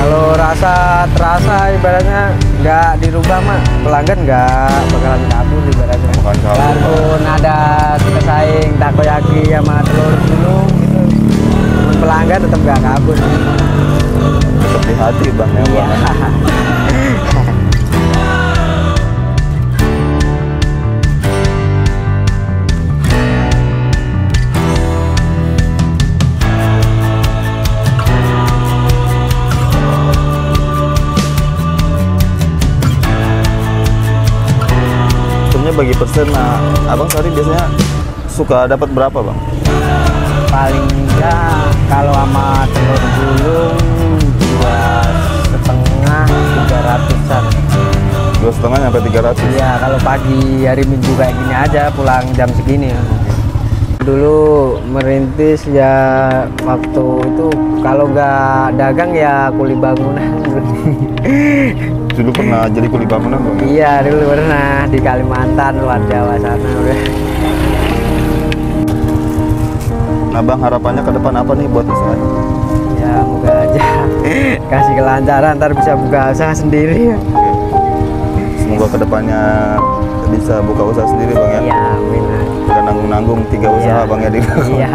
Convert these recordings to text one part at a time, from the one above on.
Kalau rasa terasa ibaratnya nggak dirubah mah, pelanggan nggak bakalan kabur ibaratnya. Walaupun ada kita saing takoyaki sama telur gulung gitu, pelanggan tetap nggak kabur. Tetap di hati bang ya bang. Bagi persen, nah abang sehari biasanya suka dapat berapa bang? Paling enggak kalau sama telur gulung 2,5-300-an. 2,5 sampai 300. Iya, kalau pagi hari Minggu kayak gini aja pulang jam segini ya. Dulu merintis ya waktu itu kalau nggak dagang ya kuli bangunan. Dulu pernah jadi kuli bangunan bang? Iya, dulu pernah di Kalimantan, luar Jawa sana udah. Nah bang, harapannya ke depan apa nih buat usaha? Ya moga aja kasih kelancaran, ntar bisa buka usaha sendiri. Semoga ke depannya bisa buka usaha sendiri bang ya? Iya, amin. Gak nanggung-nanggung 3 usaha bang ya di Iya,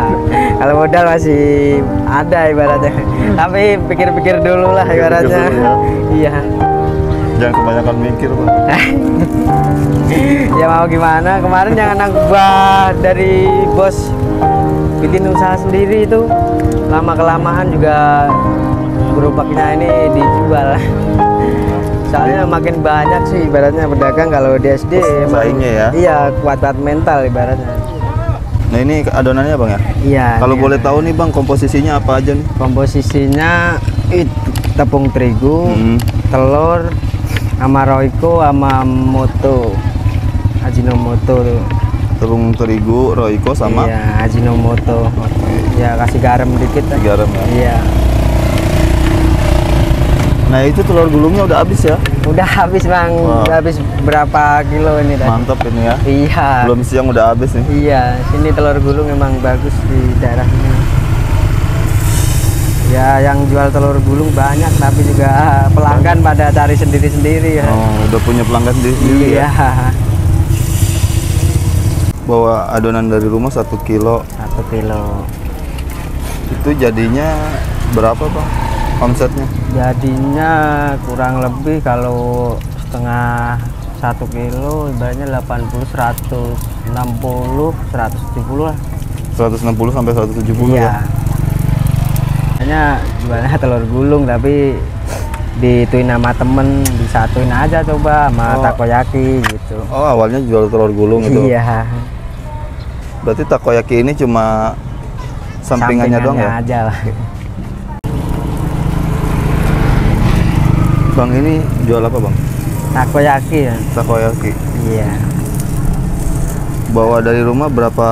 kalau modal masih ada ibaratnya. Tapi pikir-pikir dulu lah ibaratnya. Iya. Jangan kebanyakan mikir bang. Ya mau gimana, kemarin yang anak gua dari bos bikin usaha sendiri itu lama-kelamaan juga gerobaknya ini dijual. Soalnya makin banyak sih ibaratnya pedagang kalau di SD saingnya ya? Iya, kuat mental ibaratnya. Nah ini adonannya bang ya? Iya. Kalau boleh tahu nih bang, komposisinya apa aja nih? Komposisinya tepung terigu, telur, sama Royco, sama Moto, Ajinomoto tuh. Tepung terigu, Royco sama? Iya, Ajinomoto. Ya kasih garam dikit. Garam ya? Iya. Nah itu telur gulungnya udah habis ya? Udah habis bang, wow. Udah habis berapa kilo ini tadi? Mantap ini ya? Iya. Belum siang udah habis nih? Iya, sini telur gulung memang bagus di daerah ini. Ya yang jual telur gulung banyak, tapi juga pelanggan pada cari sendiri-sendiri ya. Oh, udah punya pelanggan sendiri iya. Ya? Bawa adonan dari rumah 1 kilo. 1 kilo. Itu jadinya berapa bang omsetnya? Jadinya kurang lebih kalau setengah 1 kilo ibaratnya 80, 160, 170 lah. 160 sampai 170 iya. Ya? Hanya jualnya telur gulung tapi dituin nama temen, disatuin aja coba sama takoyaki gitu. Oh awalnya jual telur gulung itu? Iya. Berarti takoyaki ini cuma sampingannya doang ya? Aja lah. Bang ini jual apa bang? Takoyaki ya? Takoyaki? Iya. Bawa dari rumah berapa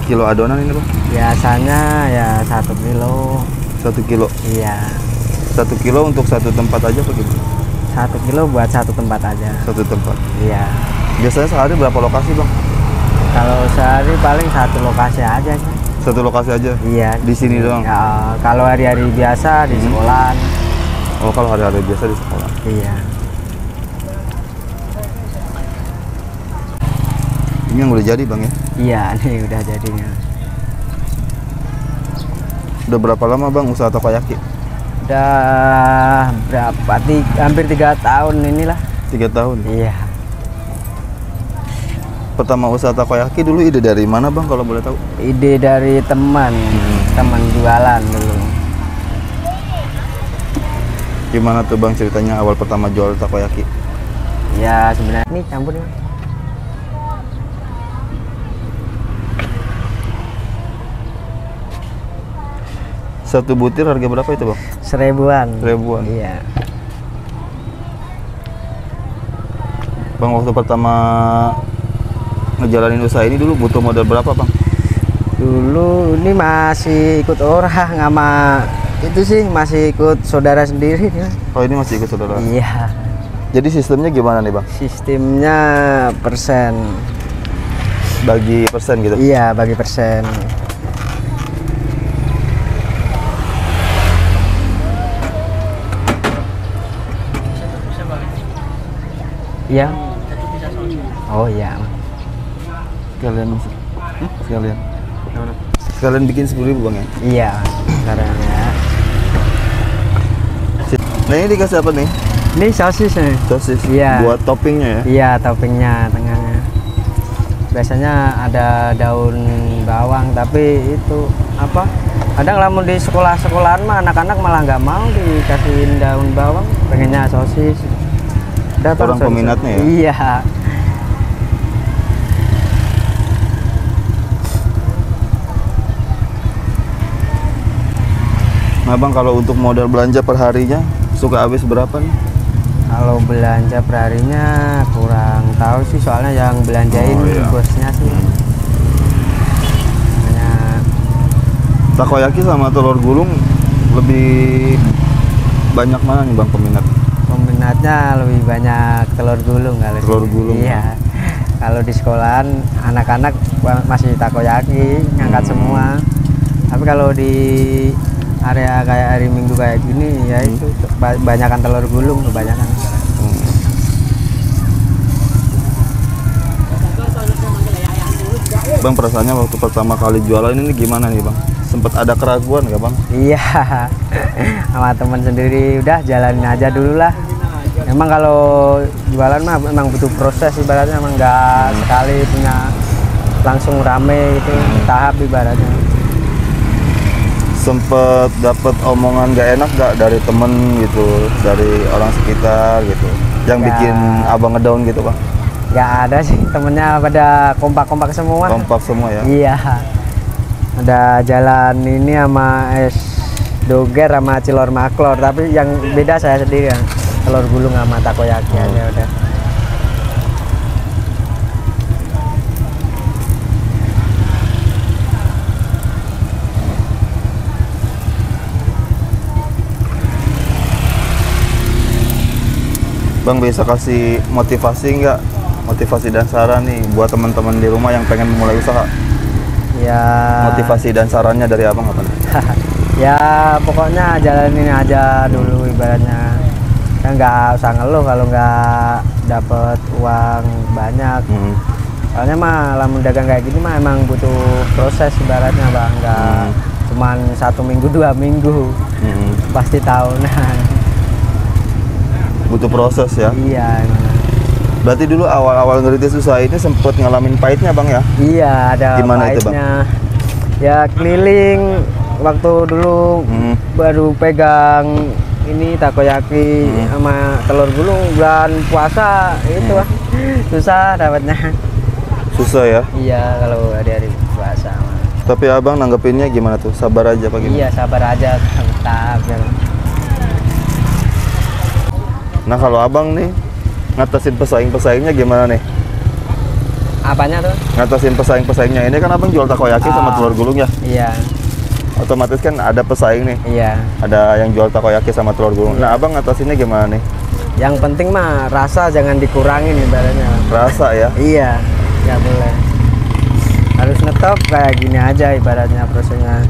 kilo adonan ini bang? Biasanya ya 1 kilo. 1 kilo? Iya. 1 kilo untuk satu tempat aja apa gitu? 1 kilo buat satu tempat aja. Satu tempat? Iya. Biasanya sehari berapa lokasi bang? Kalau sehari paling 1 lokasi aja sih. 1 lokasi aja? Iya. Di sini doang? Ya, kalau hari-hari biasa di sekolahan. Oh kalau hari-hari biasa di sekolah? Iya. Ini yang udah jadi bang ya? Iya, ini udah jadinya. Udah berapa lama bang usaha takoyaki? Udah berapa? Hampir 3 tahun inilah. 3 tahun? Iya. Pertama usaha takoyaki dulu ide dari mana bang kalau boleh tahu? Ide dari teman, teman jualan dulu. Gimana tuh bang ceritanya awal pertama jual takoyaki? Ya sebenarnya ini campur ya. Satu butir harga berapa itu bang? 1000-an. 1000-an? Iya. Bang waktu pertama ngejalanin usaha ini dulu butuh modal berapa bang? Dulu ini masih ikut orang sama itu sih, masih ikut saudara sendiri ya. Oh ini masih ikut saudara? Iya. Jadi sistemnya gimana nih bang? Sistemnya persen. Bagi persen gitu? Iya, bagi persen. Iya. Oh iya. Sekalian sekalian bikin 10.000 Bang ya. Iya. Sekarang ya. Nah ini dikasih apa nih? Ini sosis nih. Sosis. Iya. Buat toppingnya ya. Iya, toppingnya tengahnya. Biasanya ada daun bawang, tapi itu apa? Kadang lamun di sekolah-sekolahan mah anak-anak malah nggak mau dikasihin daun bawang, pengennya sosis. Udah, Orang sosis. peminatnya ya? Iya. Nah Bang, kalau untuk modal belanja per harinya suka habis berapa nih? Kalau belanja perharinya kurang tahu sih, soalnya yang belanjain Oh, iya. bosnya sih. Hanya Takoyaki sama telur gulung lebih banyak mana nih Bang peminat? peminatnya lebih banyak telur gulung kali. Telur gulung. Iya. Kalau di sekolahan anak-anak masih takoyaki, ngangkat semua. Tapi kalau di area kayak hari Minggu kayak gini ya itu banyakan telur gulung kebanyakan. Bang, perasaannya waktu pertama kali jualan ini gimana nih Bang? Sempet ada keraguan nggak Bang? Iya, sama teman sendiri udah jalanin aja dulu lah. Emang kalau jualan mah memang butuh proses, ibaratnya emang nggak sekali punya langsung rame itu, tahap ibaratnya. Sempet dapet omongan gak enak gak dari temen gitu, dari orang sekitar gitu, yang Nggak. bikin abang ngedown gitu Bang? Nggak ada sih, temennya pada kompak-kompak semua. Kompak semua ya? Iya, ada jalan ini sama es doger sama cilor maklor, tapi yang beda saya sendiri kan, telur gulung sama takoyaki aja udah. Bang, bisa kasih motivasi nggak? Motivasi dan saran nih buat teman-teman di rumah yang pengen memulai usaha. Ya, Motivasi dan sarannya dari abang apa nih? ya pokoknya jalanin aja dulu ibaratnya. Kan nggak usah ngeluh kalau nggak dapet uang banyak. Soalnya mah lamun dagang kayak gini mah emang butuh proses ibaratnya Bang, nggak cuman 1 minggu 2 minggu, pasti tahunan. Butuh proses ya. Iya, emang. Berarti dulu awal-awal ngerintis usaha ini sempet ngalamin pahitnya Bang ya? Iya, ada Gimana itu, Bang? pahitnya. Ya keliling waktu dulu baru pegang ini takoyaki sama telur gulung bulan puasa itu susah dapatnya. Susah ya? Iya, kalau hari-hari puasa mah. Tapi abang nanggepinnya gimana tuh? Sabar aja apa gimana? Iya, sabar aja, tetap ya. Nah kalau abang nih ngatasin pesaing-pesaingnya gimana nih? Apanya tuh? Ngatasin pesaing-pesaingnya ini kan abang jual takoyaki sama telur gulung ya? Iya, Otomatis kan ada pesaing nih. iya. Ada yang jual takoyaki sama telur gulung. Nah abang ngatasinnya gimana nih? Yang penting mah rasa jangan dikurangin ibaratnya. Rasa ya? Iya, nggak boleh. Harus ngetop kayak gini aja ibaratnya prosesnya.